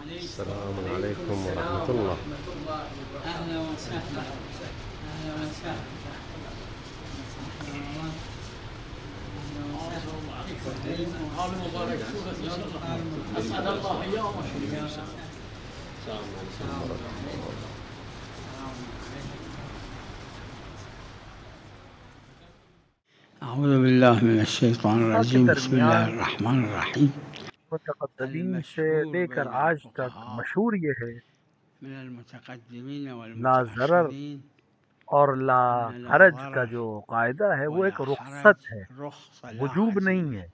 السلام عليكم ورحمة الله. أهلا وسهلا. أهلا وسهلا. أسعد الله أيامك. السلام عليكم ورحمة الله. أعوذ بالله من الشيطان کے الرجيم. بسم الله درمیان الرحمن الرحيم. متقدمین سے لے المشهور کر بين آج تک الفقهاء مشہور یہ ہے من المتقدمين لا ضرر والمتأخرين اور لا أن لا حرج کا ضرر جو قاعدہ ہے وہ ایک ولا رخصت حرج ہے، رخصة لا وجوب نہیں عزيمة. ہے.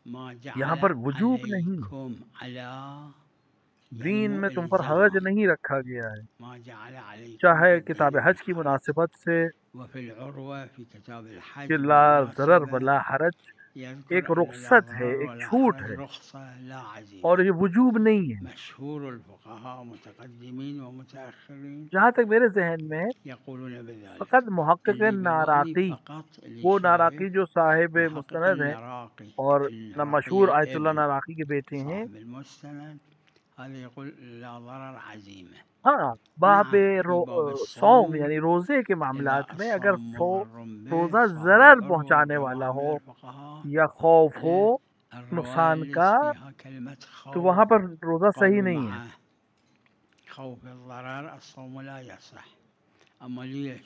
ما یہاں جعل پر وجوب نہیں، عليكم على يعني دین مو میں تم پر حرج الزام. نہیں رکھا گیا ہے، ما جعل عليكم چاہے في کتاب الدين حج من کی حرج. مناسبت سے وفي العروة في كتاب کہ الحج لا ضرر بالمناسبة ولا حرج يذكر ایک أن لا رخصت ہے، ضرر ایک ولا چھوٹ حرج ہے، رخصة لا اور عزيمة. یہ وجوب نہیں ہے. مشهور الفقهاء متقدمين ومتأخرين جہاں تک میرے ذہن میں يقولون بذلك. فقط محقق اللي ببالي ناراقی، فقط اللي وہ شايف ناراقی جو صاحب محقق مستند ہیں النراقي اور النراقي مشہور آیت اللہ الابن ناراقی کے بیٹے ہیں، صاحب المستند هذا يقول لا ضرر عزيمة. ہاں باب نعم في باب صوم الصوم یعنی روزے کے إذا معاملات میں اگر الصوم مضر به روزہ صاحب ضرر العروة پہنچانے والا وجماعة من ہو الفقهاء یا خوف ہو الرواية نقصان اللي کا، فيها كلمة تو خوف وہاں پر روزہ صحیح قالوا نہیں ہے. مع خوف الضرر الصوم لا يصح. أما ليش؟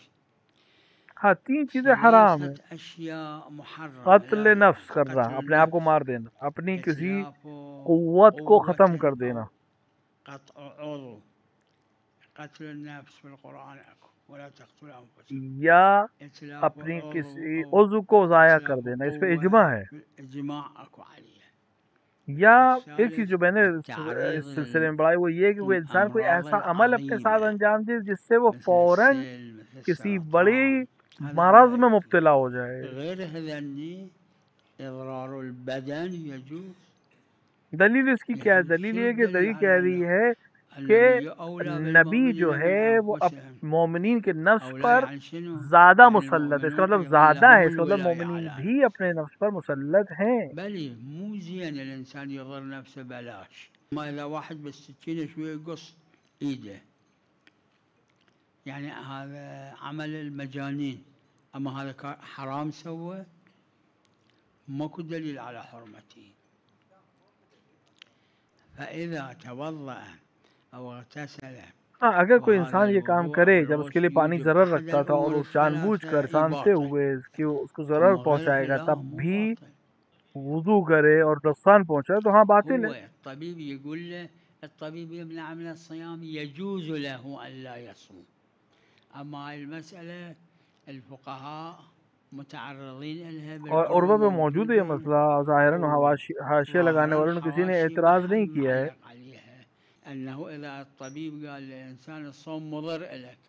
ہاں تین چیزیں حرام ہیں: ثلاثة أشياء محرمة قتل لا نفس يجوز. کرنا، قتل اپنے آپ کو النفس مار دینا، اپنی کسی إتلاف قوت کو ختم کر قوة دینا، أو قطع عضو. قتل النفس في القرآن أكو ولا تقتلوا أنفسكم. یا إتلاف اپنی عضو کسی أو عضو کو ضائع کر إتلاف دینا، اس پہ اجماع قوة ہے. الإجماع أكو عليه. یا ایک چیز الثالث جو میں نے التعريض اس سلسلے میں پڑھائی وہ یہ کہ وہ انسان کوئی للأمراض ایسا عمل اپنے ساتھ العظيمة انجام دے جس سے وہ مثل فوراً السيل مثل کسی بڑی السرطان. هذا مرض لا میں يجوز. مبتلا ہو جائے. غير هذني إضرار البدن يجوز. دلیل اس کی کیا ہے؟ يجوز. دلیل شنو یہ کہ الدليل دلیل على کہہ أن رہی ہے کہ النبي أولى نبی جو بالمؤمنين من ہے وہ أنفسهم؟ مومنین کے نفس أولى پر يعني شنو؟ زیادہ يعني مسلط ہے. اس کا المؤمنون مطلب أيضا زیادہ ہے، لهم اس کا مطلب الولاية مومنین على بھی اپنے نفس پر مسلط ہیں. بلي مو زين الإنسان يضر نفسه بلاش. ما إذا واحد بالسكينة شوية يقص إيده يعني هذا عمل المجانين. أما هذا حرام سوى ماكو دليل على حرمته. فإذا توضأ أو اغتسل ہاں اگر کوئی وهذا انسان یہ کام الوضوء کرے أو جب اس کے الغسل لیے پانی يوجب ضرر أحد رکھتا تھا اور الأمور وہ جان بوجھ کر الثلاثة جانتے باطل. ہوئے کہ اس کو ضرر أما پہنچائے غيرها گا لا تب مو بھی باطل. وضو کرے اور نقصان پہنچائے تو ہاں باطل ہے. هو الطبيب يقول له الطبيب يمنع من الصيام يجوز له أن لا يصوم. أما المسألة الفقهاء متعرضين لها اور عروہ بالعروة پہ موجود ہے یہ موجودين. مسئلہ، ظاہراً حاشیہ لگانے ظاهرا والوں نے کسی نے حواشي اعتراض ما نہیں ما کیا ہے علق عليها أنه إذا الطبيب قال للإنسان الصوم مضر لك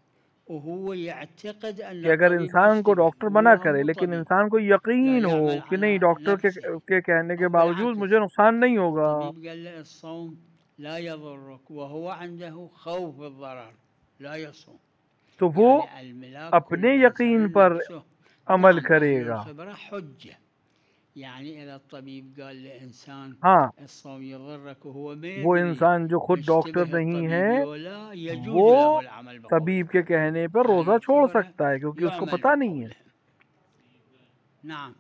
وهو يعتقد أن کہ اگر الطبيب انسان کو مفتي ڈاکٹر منع وهو کرے مو لیکن طبيب انسان کو لا یقین ہو يعمل کہ نہیں على ڈاکٹر نفسه کے کہنے کے أو باوجود بالعكس مجھے نقصان نہیں ہوگا، الطبيب قال له الصوم لا يضرك وهو عنده خوف الضرر لا يصوم. تو وہ يعني الملاك كل اپنے یقین إنسان پر نفسه. عمل نعم کرے أهل گا. الخبرة حجة. يعني إذا الطبيب قال لإنسان ہاں الصوم يضرك وهو ما وہ يدري انسان جو خود ڈاکٹر يشتبه نہیں الطبيب ہے ولا يجوز وہ له العمل طبیب کے بقولهم. کہنے پر أهل روزہ چھوڑ الخبرة سکتا ہے کیونکہ اس کو يعمل پتہ نہیں ہے. بقولهم. نعم.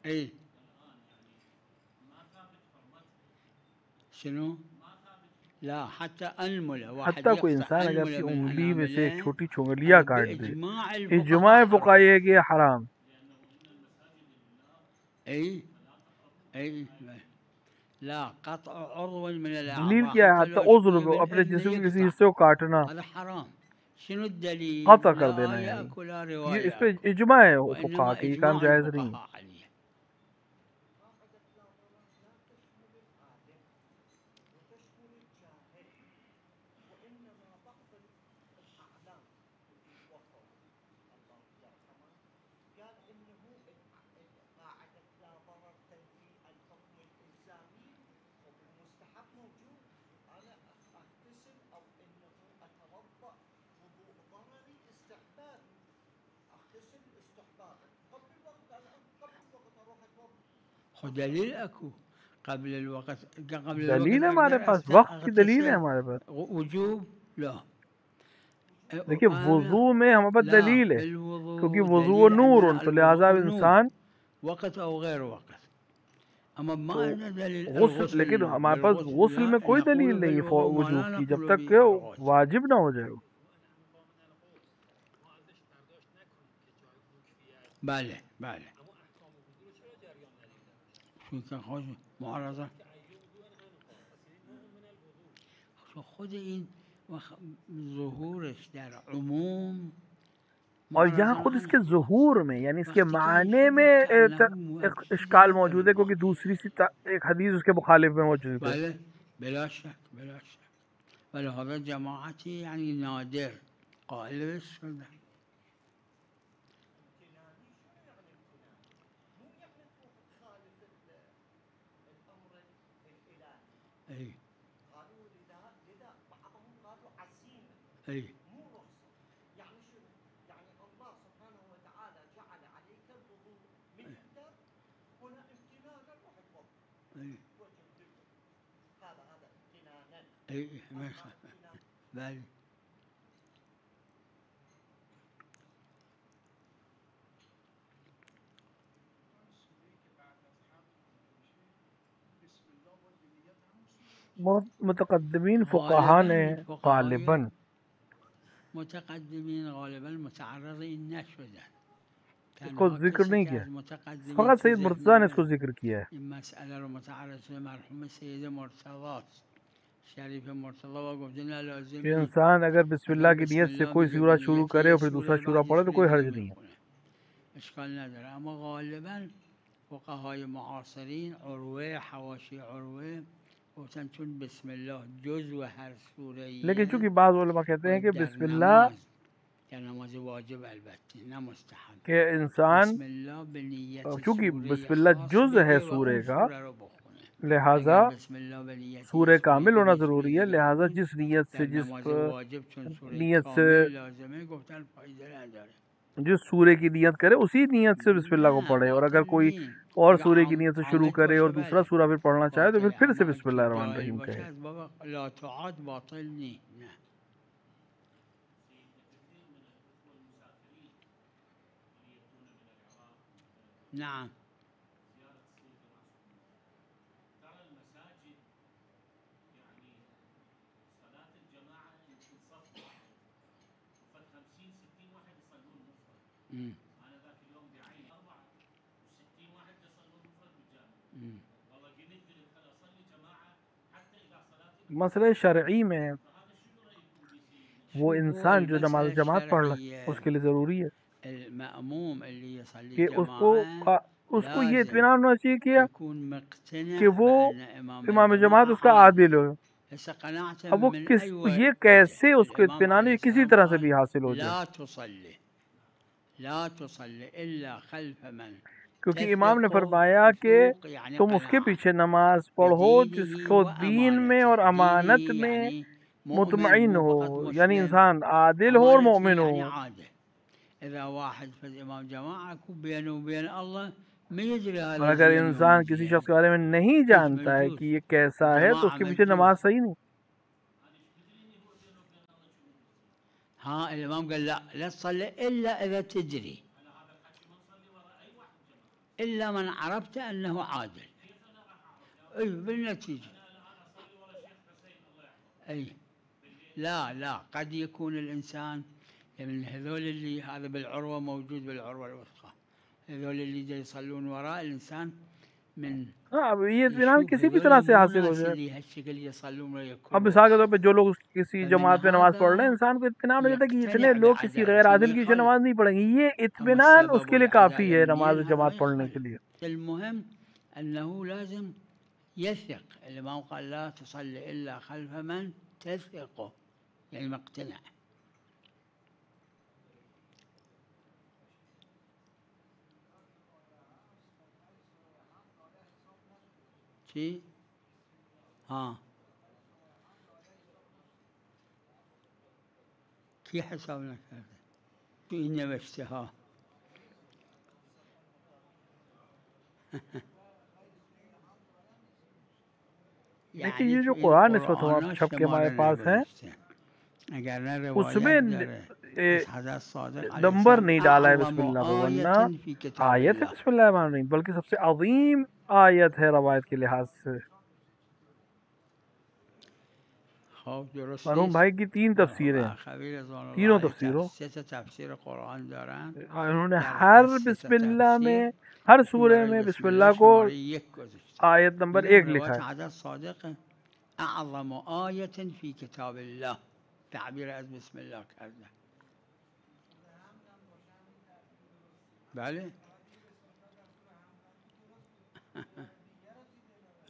أي شنو؟ لا حتى أنملة واحد حتیٰ کوئی يقطع انسان اگر اپنی أنملة من انگلی میں سے ایک أنامله چھوٹی چونگلیاں هذا کاٹ دے، بإجماع اجماع الفقهاء فقہا حرام. یہ ہے کہ یہ حرام. أي أي لا قطع عضو من دلیل الأعضاء کیا ہے؟ حتى حتیٰ لو عضو شوية کو، اپنے بالأذن جسم کے کسی يقطع حصے کو کاٹنا هذا حرام. شنو الدليل؟ قطع کر لا دینا، آية یعنی أكو لا یہ اس رواية پہ أكو اجماع ہے فقہا وإنما کہ یہ کام إجماع جائز نہیں. الفقهاء عليه. خود دلیل اکو قبل الوقت، قبل الوقت دلیل ہے ہمارے اگر پاس، وقت کی دلیل ہے اغتسل ہمارے پاس. وجوب لا. دیکھیے وضو میں ہمارے پاس لا دلیل ہے، بالوضوء کیونکہ وضو دلیل نور، عندنا تو لہٰذا الوضوء نور انسان وقت او غیر وقت. اما ما تو عندنا دلیل غسل، لیکن الغسل ہمارے پاس بالغسل غسل لا میں کوئی نقول دلیل نہیں بالوضوء ما وجوب لا کی، جب نقول تک به کہ بالغسل. واجب نہ ہو جائے. بله بله چون خود معارضه خود این ظهورش در عموم اور یہاں معارضه خود اس کے نداره. ظہور میں، یعنی اس کے وقتی که معنی ایشون میں گفت کأنه اشکال مؤکد موجود ہے، کیونکہ للمعنى. دوسری سی ایک حدیث اس کے مخالف میں موجود ہے. بله بلا شك بلا شك. ولهذا جماعتي يعني نادر قائل بالسنة. اي اي اي ما يخالف. بله متقدمین فقہا غالبا نے فقهای غالباً متقدمین غالبا متعرض این نشدن. اس کو تنها ذکر کسی نہیں که کیا، از متقدمین فقط تو سید مرتضیٰ نے اس ذهن کو ذکر کیا ہے. این مسئله رو متعرض شده مرحوم سید مرتضی شریف مرتضی و گفته نه لازم کہ نیست انسان اگر بسم اگر اللہ کی بسم نیت سے الله کوئی میگه سورہ به شروع نیت کرے یه اور پھر دوسرا سوره سورہ بعد پڑھے تو سوره کوئی دیگه حرج نہیں ہے. میخونه اشکال نداره. اما غالبا فقهای معاصرین عروه حواشی عروه گفتن چون بسم الله جزو هر سوره لیکن چونکہ ایه بعض علماء کہتے ہیں باید کہ در بسم اللہ، نماز واجب البته نه مستحب کہ انسان بسم الله به نیت چونکہ سوره بسم اللہ خاص جز ہے بگه و سورے اون کا، سوره رو بخونه. لہٰذا اگر بسم الله به نیت یه سورہ سوره کامل ہونا دیگه سوره ضروری ہے. دیگه لہٰذا بخون جس نیت سے در نماز واجب چون سوره نیت سے کامل لازمه گفتن فایده نداره. جس سورے کی نیت کرے اسی نیت سے بسم اللہ کو نه پڑھے، اور اگر باطل کوئی نی. اور اگر سورے کی نیت سے شروع عامد کرے باشه اور دوسرا بله سورہ پھر پڑھنا چاہے تو باطله. پھر سے اما بسم اللہ که الرحمن جاهل الرحیم باشه کہے. از بابا لا تعاد باطل نی. نه نعم مسئلہ شرعی میں وہ انسان جو نماز جماعت پڑھ رہا ہے اس کے لیے ضروری ہے المأموم اللي يصلي کہ جماعة اس کو یہ لازم اطمینان ہونا چاہیے کہ يكون مقتنع کہ وہ بأن إمام امام جماعت اس کا الجماعة عادل عادل. ہو. هسه قناعة اب وہ من کس أي یہ وجه کیسے اس کو الإمام اطمینان عليه ہے، کسی السلام طرح سے قال بھی حاصل ہو جائے. لا تصلي إلا خلف من کیونکہ امام نے تثق فرمایا کہ وثوق يعني تم اس کے قناعة پیچھے نماز پڑھو جس بدينه کو دین میں اور وأمانته. امانت دينه میں يعني مؤمن مطمئن مو ہو، فقط یعنی مسلم. انسان عادل ہو اور أمانته مومن ہو. يعني عادل. إذا واحد في إمام جماعة يكون بينه وبين الله ما يدري اور هذا اگر زين انسان ولا کسی زين شخص کے بارے میں نہیں مش جانتا ہے مجوز. کہ یہ کیسا ہے تو اس الجماعة کے پیچھے مجوز. نماز صحیح نہیں. ها الإمام قال لا تصلي إلا إذا تدري إلا من عرفت أنه عادل. أي بالنتيجة أي لا قد يكون الإنسان من هذول اللي هذا بالعروة موجود بالعروة الوثقى، هذول اللي يصلون وراء الإنسان من ہاں اب یہ اطمینان يشوف کسی بھی هذول طرح سے مو حاصل ہو ناس جائے. اللي هالشكل يصلون ولا اب يكون مثال کے طور پہ جو لوگ کسی فمن جماعت میں نماز پڑھ رہے ہیں، هذا انسان کو اطمینان ہو جاتا ہے کہ اتنے يقتنع لوگ کسی غیر بعدالته عادل کی پیچھے ويخالف. نماز نہیں پڑھیں گے. یہ أما اطمینان اس السبب کے لیے کافی ہے والعدالة نماز منين جماعت هذا پڑھنے کے يخالف. لیے. المهم أنه لازم يثق. الإمام قال لا تصلي إلا خلف من تثق يعني مقتنع. شي ها كي حسابنا هذا شو نبشتها دیکھیے یہ جو قرآن اس وقت ہمارے چھپ کے ہمارے پاس ہے اس میں نمبر نہیں ڈالا ہے بسم اللہ پہ، ورنہ آیت ہے بسم اللہ الرحمن الرحیم، بلکہ سب سے عظیم آیت ہے روایت کے لحاظ سے۔ مرحوم بھائی کی 3 تفسیریں، تینوں تفسیروں انہوں نے ہر بسم اللہ میں، ہر سورے میں بسم اللہ کو آیت نمبر 1 لکھا ہے۔ اعظم آیت فی کتاب اللہ، تعبیر از بسم اللہ کرده. بله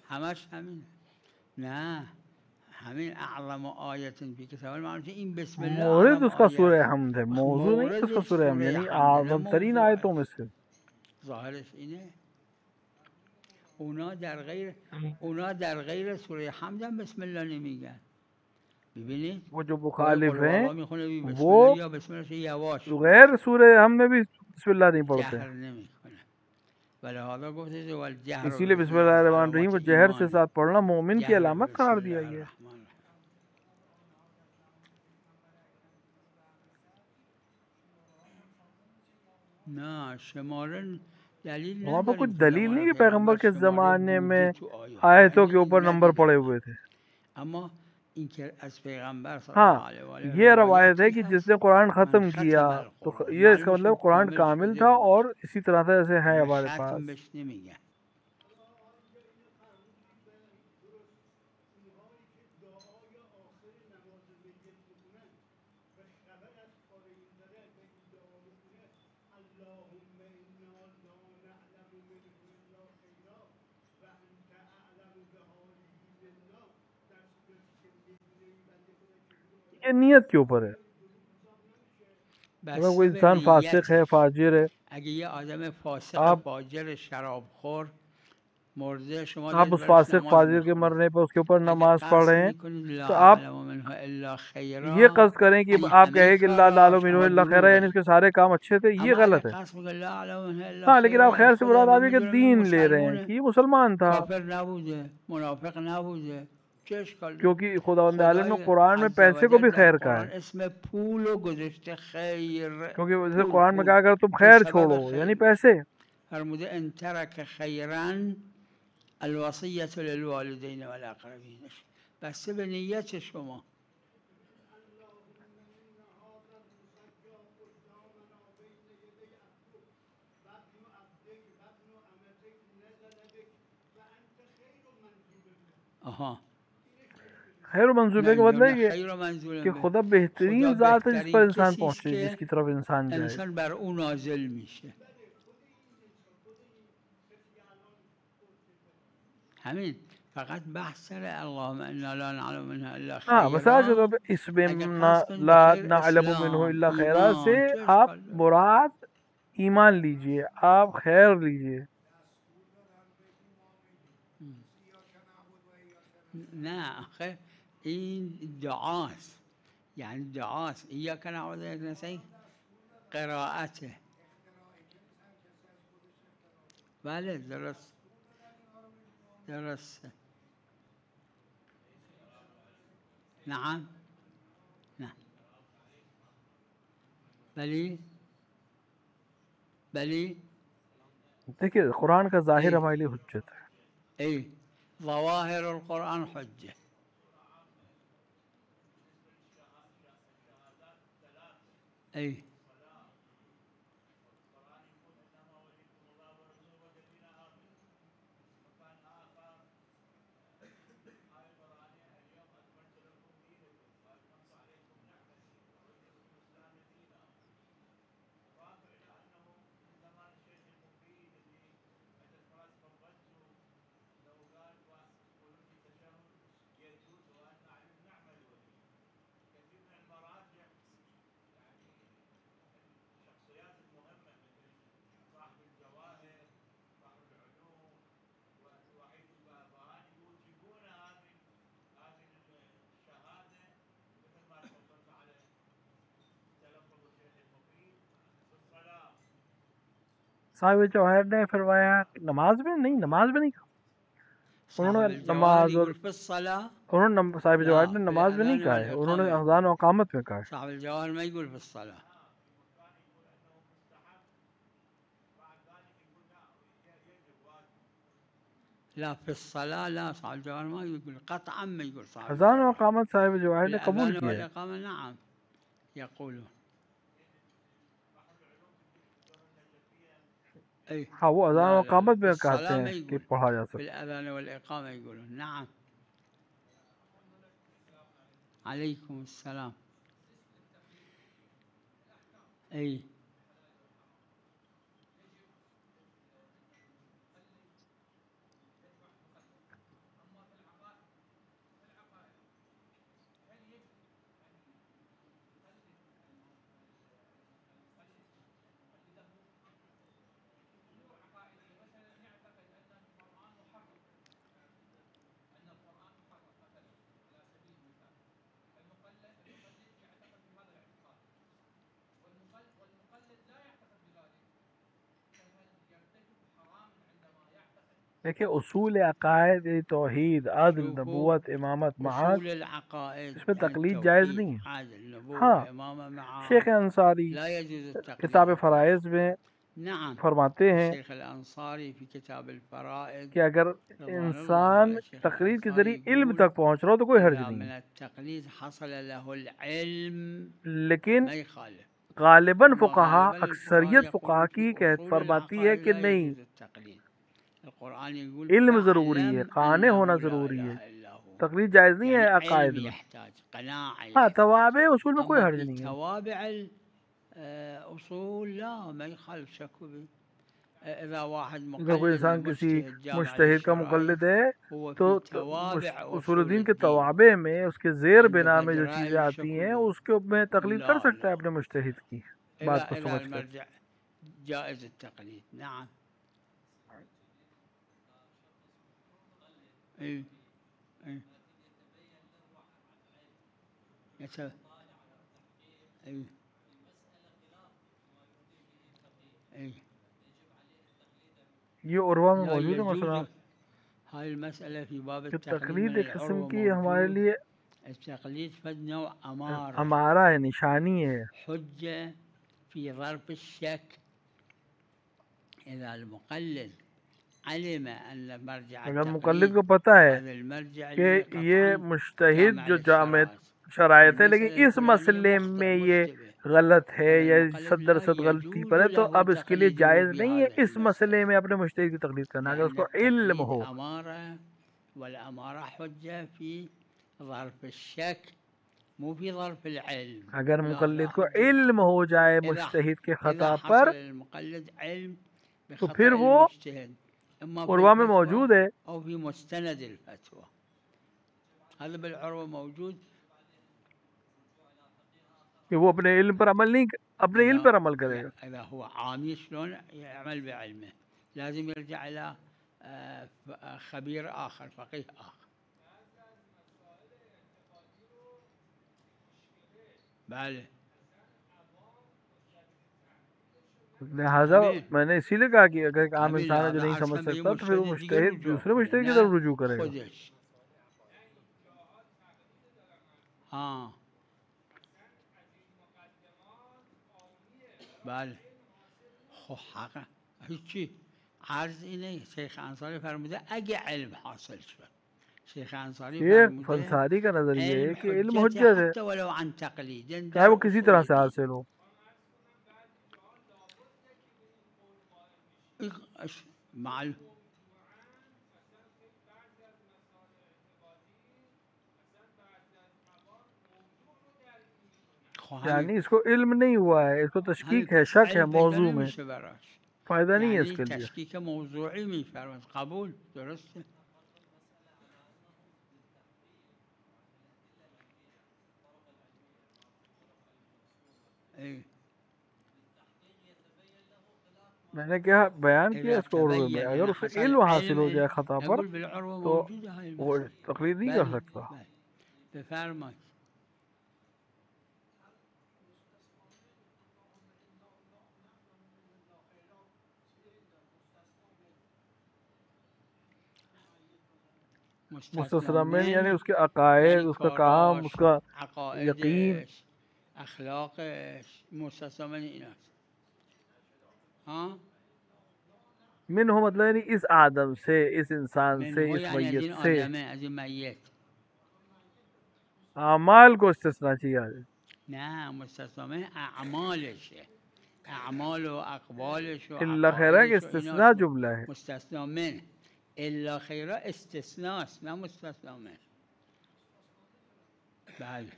همش همین، نه همین اعظم آیت فی کتاب اللہ معنی این بسم اللہ مورد اعظم اس کا سورہ آیت، حمد ہے، موضوع نہیں اس کا سورہ حمد، یعنی اعظم ترین آیتوں میں سے ظاهرش اینه. اونا در غیر سوره حمد هم بسم الله نمیگن. ببینید وہ جو مخالف ہیں وہ یا بسم اللہ سے یواش غیر سورہ حمد میں بھی بسم اللہ نہیں پڑھتے، جہر نمیکنه. ولهذا گفته والجهر اسی لیے بسم اللہ الرحمن الرحیم کو جہر سے ساتھ پڑھنا مومن کی علامت قرار دیا گیا ہے۔ نہ شمارن دلیل وہاں پر نداریم کچھ دلیل نہیں کہ پیغمبر کے زمانے میں آیتوں کے اوپر نمبر پڑے ہوئے تھے، اما این که از پیغمبر صلی ہاں اللہ علیہ وآلہ یہ روایت ہے کہ جس نے قرآن ختم کیا تو یہ اس کا مطلب قرآن کامل تھا اور اسی طرح سے ایسے ہے ہمارے پاس۔ ختم بهش نمیگن. یہ نیت کے اوپر ہے، اگر کوئی انسان فاسق ہے، فاجر ہے، اگه یه آدم فاسق آپ فاجر شرابخور مرده شما آپ اس فاسق فاجر کے مرنے پہ اس کے اوپر نماز پڑھ رہے ہیں تو آپ یہ قصد کریں کہ آپ کہیں کہ اللہ لا علم منہ الا خیرہ، یعنی اس کے سارے کام اچھے تھے، یہ غلط ہے۔ ہاں لیکن آپ خیر سے مراد آپ یہ کہ دین لے رہے ہیں کہ یہ مسلمان تھا، کافر نبوده، منافق نبوده، چه اشکال داره؟ کیونکہ خداوند عالم نے قرآن میں پیسے کو بھی خیر کہا ہے، اسم پول و گذاشته خیر، کیونکہ جیسے قرآن میں کہا اگر تم خیر چھوڑو یعنی پیسے، فرموده ان ترک خیرا الوصیت للوالدین والاقربین، بسته به نیت شما. آها خیر و منصوبے کا مطلب یہ کہ خدا بہترین ذات ہے جس پر انسان پہنچے، جس کی طرف انسان جائے، انسان بر اون نازل میشه. همین فقط بحث سر اللهم انا لا نعلم منها الا خیرا. ہاں مثال کے طور پہ اس میں لا نعلم منہ الا خیرہ سے آپ مراد ایمان لیجئے، آپ خیر لیجئے۔ نه آخه این دعاست، یعنی دعاست. ایاک نعبد و ایاک نستعین قرائته. بله درست درست. نعم نه بلی بلی دیکھیے قرآن کا ظاہر ہمارے لیے حجت ہے، ای ظواہر القرآن حجه. ای صاحب جواہر نے فرمایا نماز میں نہیں کہا. انہوں نے نماز اور صاحب جواہر نے نماز میں نہیں کہا ہے, انہوں نے اذان و اقامت میں کہا ہے. صاحب الجواهر ما يقول في الصلاة. لا في الصلاة لا, صاحب الجواهر ما يقول قطعا, ما يقول صاحب اذان و الجواهر. اقامت صاحب جواہر نے قبول الأذان کیا ہے. والإقامة نعم يقولون. أي ہاں وہ اذان و لا اقامت في میں کہتے الصلاة ما ہیں کہ يقول, پڑھا جا في سکتا. الأذان والإقامة يقولون. نعم. عليكم السلام. أي دیکھیں اصول عقائد توحید عدل نبوت امامت معاد, أصول العقائد اس میں تقلید جائز التوحيد نہیں ہے. عادل نبوة ہاں إمامة معاد شیخ انصاری لا يجوز التقليد. کتاب فرائض میں نعم. فرماتے ہیں الشيخ الأنصاري في كتاب الفرائض کہ اگر رضوان الله انسان على الشيخ تقریر کے الأنصاري ذریعے علم يقول تک پہنچ رہا ہو تو کوئی حرج إذا نہیں من ہے, التقليد حصل له العلم لیکن ما يخالف. غالباً أما فقہا غالبا الفقهاء اکثریت فقہا يقولون کی في أصول فرماتی ہے العقائد کہ لا نہیں, يجوز التقليد. القرآن يقول علم ضروری ہے, فاعلم قانع ہونا أنه لا ضروری ہے, إله إلا هو. تقلید جائز نہیں ہے يعني عقائد علم میں. يحتاج, قناعة ہاں يحتاج. توابع اصول میں کوئی أما حرج في نہیں ہے. توابع الأصول لا, ما يخالف شك به. إذا واحد اگر کوئی مقلد انسان کسی لمجتهد جامع مجتہد کا للشرائع مقلد ہے هو تو في توابع اصول أصول الدین کے الدين توابع میں اس کے زیر عند بنا میں جو غير چیزیں آتی الشك ہیں به. اس کے میں تقلید کر لا سکتا ہے لا, اپنے مجتہد کی بات کو إذا سمجھ کر. المرجع جائز التقليد. نعم. إيه إيه يتبع. إيه إيه یہ عروہ میں لا موجود ہے مسئلہ يجوز. هاي المسألة في باب کہ التقليد تقلید من ایک قسم العروة کی ہمارے موجود. لیے التقليد فد نوع أمارة ہمارا ہے, نشانی ہے. حجة في ظرف الشك. إذا المقلد علم أن مرجع اگر مقلد التقليد کو پتہ ہے هذا المرجع کہ اللي یہ قطعا مجتہد جامع جو جامع للشرائع شرائط ہے المسألة لیکن اس الفلانية مسئلے مخطئ میں یہ مشتبه, غلط ہے هذا یا المقلد لا 100% غلطی يجوز پر ہے, تو له اب اس کے لیے تقليده جائز في نہیں ہے هذه اس مسئلے المسألة, میں اپنے مجتہد کی تقلید کرنا اگر اس لأن کو علم التقليد ہو. أمارة والأمارة حجة في ظرف الشك مو في ظرف العلم. اگر لا مقلد لا کو حجة. علم ہو جائے إذا مجتہد کے إذا خطا حصل پر للمقلد علم تو پھر بخطأ وہ المجتهد إما في عروہ میں الفتوى موجود ہے أو في مستند الفتوى. هذا بالعروة موجود. کہ وہ اپنے علم پر عمل نہیں, اپنے علم پر عمل کرے گا. إذا هو عامي شلون يعمل بعلمه؟ لازم يرجع إلى خبير آخر, فقيه آخر. بله. لہٰذا میں نے اسی لیے کہا کہ اگر ایک عام انسان ہے جو نہیں سمجھ سکتا تو پھر وہ مجتہد دوسرے مجتہد کی طرف رجوع کرے گا. ہاں بله. خب حقا هیچی عرضی نہیں. شیخ انصاری فرموده اگه علم حاصل شد, شیخ انصاری یہ فرموده انصاری کا نظریہ ہے کہ علم حجت حجت ہے حتی ولو عن تقلید, چاہے وہ کسی طرح سے حاصل ہو. معلوم. یعنی اس کو علم نہیں ہوا ہے, اس کو تشکیک ہے, شک ہے موضوع میں, فائدہ نہیں ہے اس کے لیے. تشکیک موضوعی می‌فرماید قبول درسته. میں نے کیا بیان کیا اس کو عروے میں, اگر اس کو علم حاصل ہو جائے خطا پر تو وہ تقلید نہیں کر سکتا. بفرمایید. مستثنی من یعنی اس کے عقائد، اس کا کام، اس کا یقین. عقائدش، اخلاقش، مستثنی من ایناست. ہاں من ہو مطلب یعنی اس آدم سے، اس انسان من سے، ہو اس یعنی از میت این سے. آدمه، از این میت. اعمال کو استثناء چاہیے آج. نه مستثنی من اعمالشه، اعمال و اقوالش و الا خیرہ کہ عقائدش و استثناء ایناست جملہ ہے. مستثنی من. الا خیره استثناست نه مستثنی من. بله.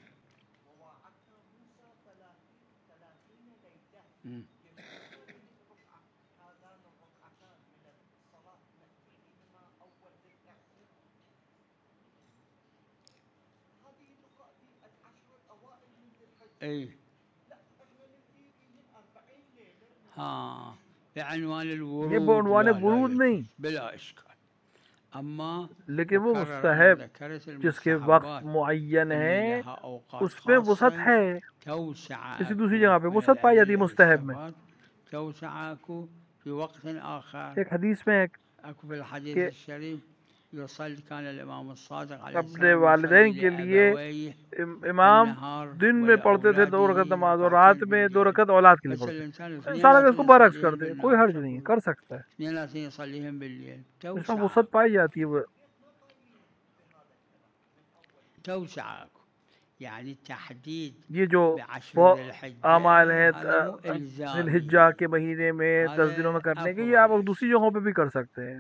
ای ہاں بعنوان الورود یہ بعنوان لا ورود يجوز نہیں، بلا اشکال. اما لیکن وہ مکرر مستحب ذکرت جس کے وقت المستحبات معین اللي ہے لها اوقات اس پہ وسعت خاصة ہے. توسع کسی دوسری اكو جگہ پہ من وسعت پائی جاتی ہے الأدلة مستحب میں. والصفات، توسع اكو في وقت آخر. ایک حدیث میں ہے اكو في الحديث کہ الشريف يصلي كان الإمام الصادق عليه اپنے السلام والدین يصلي کے لیے لأبويه امام بالنهار دن میں پڑھتے تھے 2 رکعت ولأولاده نماز، اور رات ركعتين میں 2 بالليل. رکعت اولاد کے لیے بس پڑھتے. الإنسان انسان اگر اس کو 32 برعکس کر يصليهم دے کوئی بالنهار، حرج نہیں، کر سکتا ہے. 32 يصليهم بالليل. اس میں توسع وسعت پائی جاتی ہے. توسع اكو يعني التحديد یہ جو بعشر وہ ذي الحجة اعمال ہیں هذا مو ذی إلزامي، الحجہ کے مہینے میں 10 دنوں میں هذا کرنے کے، یہ آپ أفضل. دوسری جگہوں پہ بھی کر سکتے ہیں.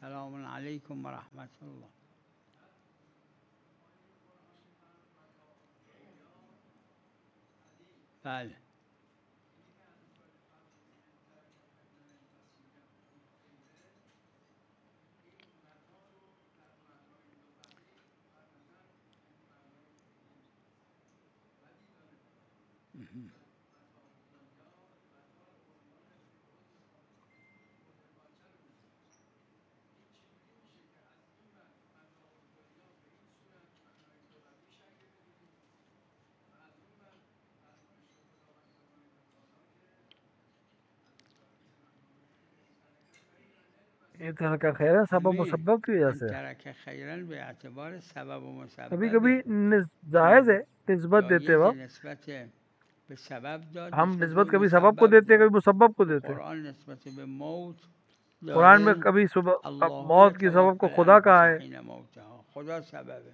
السلام عليكم ورحمة الله. بله. یہ طرح کا خیر ہے سبب و مسبب کی وجہ ان سے. ترك خيرا باعتبار سبب و کبھی مسبب. کبھی جائز ہے نسبت دیتے وقت، نسبت به سبب داد، ہم نسبت نسبت به کبھی سبب کو مسبب دیتے ہیں داد. کبھی مسبب کو دیتے ہیں. قرآن نسبت به موت قرآن میں داده. کبھی الله موت کی سبب کو يتوفى خدا کہا الانفس ہے، حين موتها، خدا سببه.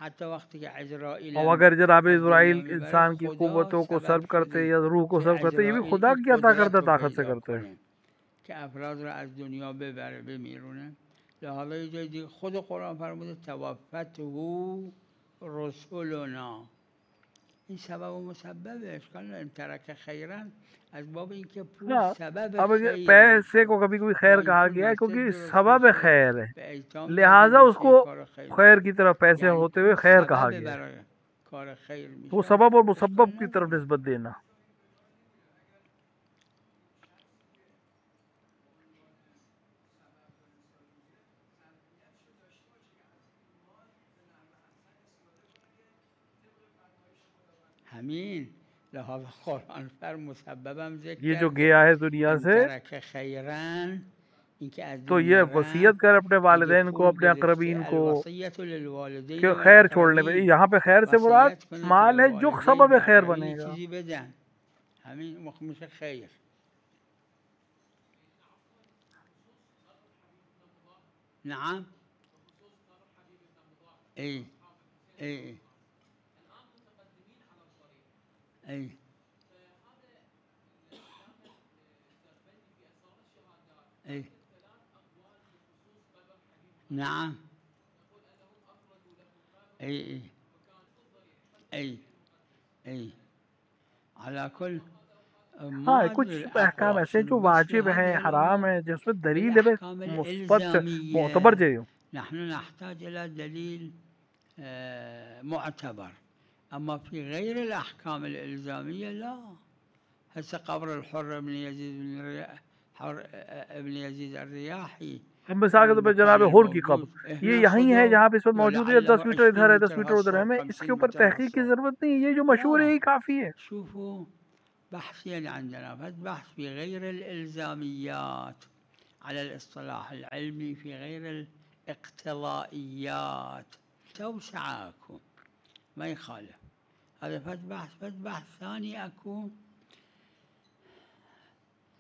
حتی وقتی که عزرائیل اور اگر جناب از دنیا اسرائیل میبره انسان کی خدا قوتوں کو سبب سلب کرتے شده یا روح کو که سلب کرتے، یہ بھی عزرائیل خدا این کی عطا قدرت کردہ رو طاقت سے پیدا کرتے ہیں. کنه که افراد رو از دنیا ببره بمیرونه. لحالا یه جای دیگه خود قرآن فرموده توفته رسولنا. این سبب و مسببه، اشکال نداره. ان ترک خیرا از باب اینکه پول ہاں، سبب اب خیر پیسے میشه. کو کبھی کبھی خیر ما کہا این پول گیا ہے مسجد کیونکہ درست سبب میشه، خیر ہے، به ایتام داده لہٰذا اس میشه، کو یه کار خیر خیر میشه. کی طرف پیسے یعنی ہوتے ہوئے پول خیر کہا سبب گیا ہے. برای کار خیر وہ میشه، سبب اور اشکال مسبب کی طرف نداره. نسبت دینا. همین لحاظ قرآن فر مسببم ذکر یہ جو کرده. گیا ہے دنیا ان سے ترک خیرن، این که از تو دنیا یہ وصیت رفت، کر اپنے اگه والدین کو، پول اپنے گرفته اقربین کو الوصیت کہ للوالدین خیر چھوڑنے پہ. والأقربین، یہاں پہ خیر سے مراد وصیت کنه که مال به ہے جو والدین سبب به خیر اقربین بنے گا. چیزی بدن، همین میشه خیر. نعم ای ای ای ای نعم ای ای ای ای على كل ہاں، ما کچھ ادري احکام الاقوال ایسے ہیں جو شنو، بس في واجب ہیں، هذه حرام الامور ہیں، جس میں دلیل ہے بالاحكام مثبت معتبر الالزاميه جائے. نحن نحتاج الى دليل معتبر. اما في غير الاحكام الالزاميه لا. هسه قبر الحر بن يزيد ابن يزيد الرياحي اب مثال کے طور پہ جناب ہور کی قبر، یہ یہیں ہے جہاں پہ اس وقت موجود ہے، 10 میٹر ادھر ہے 10 میٹر ادھر ہے. ہمیں اس کے اوپر تحقیق کی ضرورت نہیں، یہ جو مشہور ہے یہی کافی ہے. شوفوا بحثين عندنا، بحث في غير الإلزاميات على الاصطلاح العلمي، في غير اقتضائيات توسعة أكو ما يخالف هذا فد بحث ثاني أكو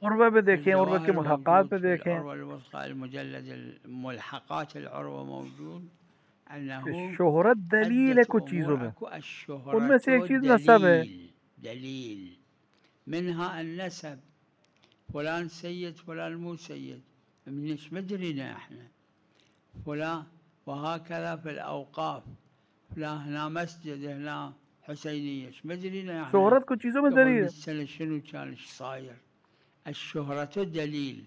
عروہ پہ دیکھیں، عروہ کے ملحقات پہ دیکھیں. العروة الوثقى المجلد الملحقات العروة موجود شہرت دلیل ہے کچھ چیزوں میں، ان میں سے ایک چیز نسب ہے. دلیل منها النسب فلان سيد فلان مو سيد مش مدرينا احنا فلان وهكذا في الأوقاف فلان هنا مسجد هنا حسينية ايش مدرينا احنا شہرت کچھ چیزوں میں دلیل ہے. السنة شنو كان ايش صاير الشهرة دليل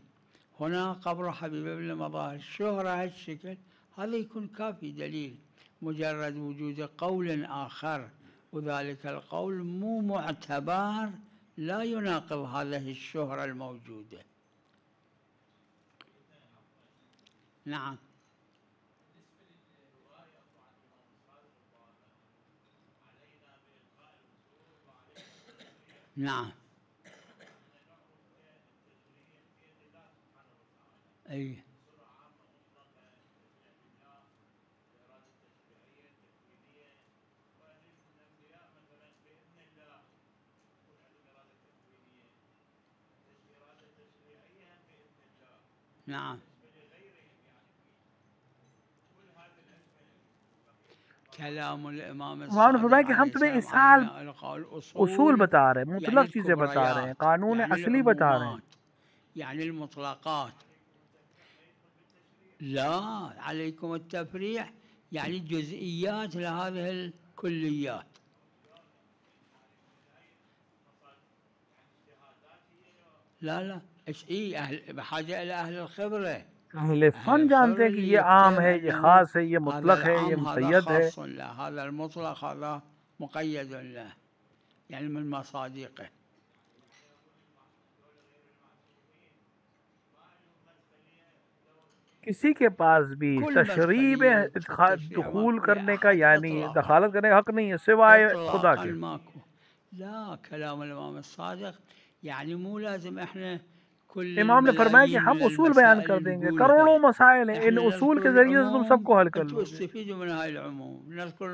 هنا قبر حبيب ابن مظاهر الشهرة هالشكل هذا يكون كافي دليل مجرد وجود قول آخر وذلك القول مو معتبر لا يناقض هذه الشهرة الموجودة. نعم نعم أي نعم كلام الإمام فرمایا کہ ہم تمہیں اصال اصول بتا رہے ہیں، مطلق چیزیں بتا رہے ہیں، قانون اصلی بتا رہے ہیں. يعني المطلقات لا عليكم التفريع يعني جزئيات لهذه الكليات. لا ايش اهل بحاجه الى اهل الخبره. اہل فن جانتے ہیں کہ یہ عام ہے، یہ خاص ہے، یہ مطلق ہے، یہ مقید ہے. هذا المطلق هذا مقيد له يعني من مصادقه. کسی کے پاس بھی تشریح میں دخول کرنے کا یعنی دخالت کرنے کا حق نہیں ہے سوائے خدا کے. لا كلام الامام الصادق يعني مو لازم احنا امام نے فرمایا کہ ہم اصول بیان کر دیں گے، کروڑوں مسائل ہیں، ان اصول کے ذریعے سے تم سب کو حل کر لو گے.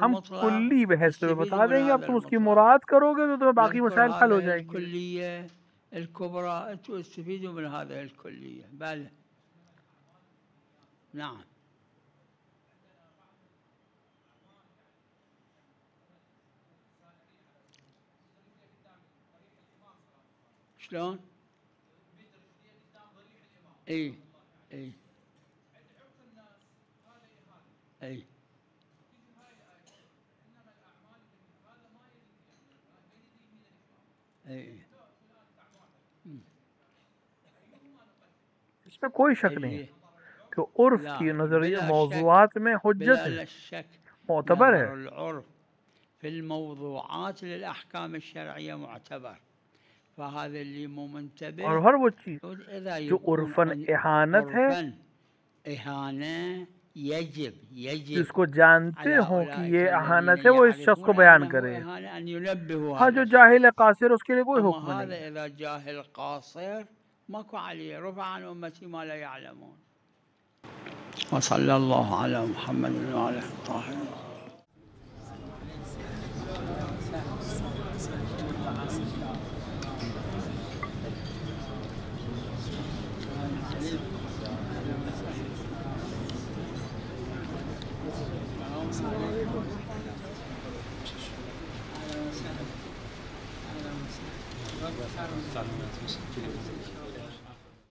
ہم کلی بحث تمہیں بتا دیں گے، اب تم اس کی مراد کرو گے تو تمہیں باقی مسائل حل ہو جائیں گے. الكلية الكبرى تستفيدوا من هذه الكلية. بل نعم شلون؟ اي اي اي اي اس میں کوئی شک نہیں ہے کہ عرف کی نظریہ موضوعات میں حجت ہے، معتبر ہے. العرف في الموضوعات للأحكام الشرعية معتبر فهذا اللي مو منتبه. اور ہر وہ چیز جو عرفاً اہانت ہے، اہانہ یجب جس کو جانتے ہوں کہ یہ اہانت ہے، وہ اس شخص کو بیان کرے. ہاں جو جاہل قاصر اس کے لیے کوئی حکم نہیں. هذا اذا جاهل قاصر ماكو عليه رفع عن امتي ما لا يعلمون. وصلى الله على محمد وعلى اله الطاهرين. Zaten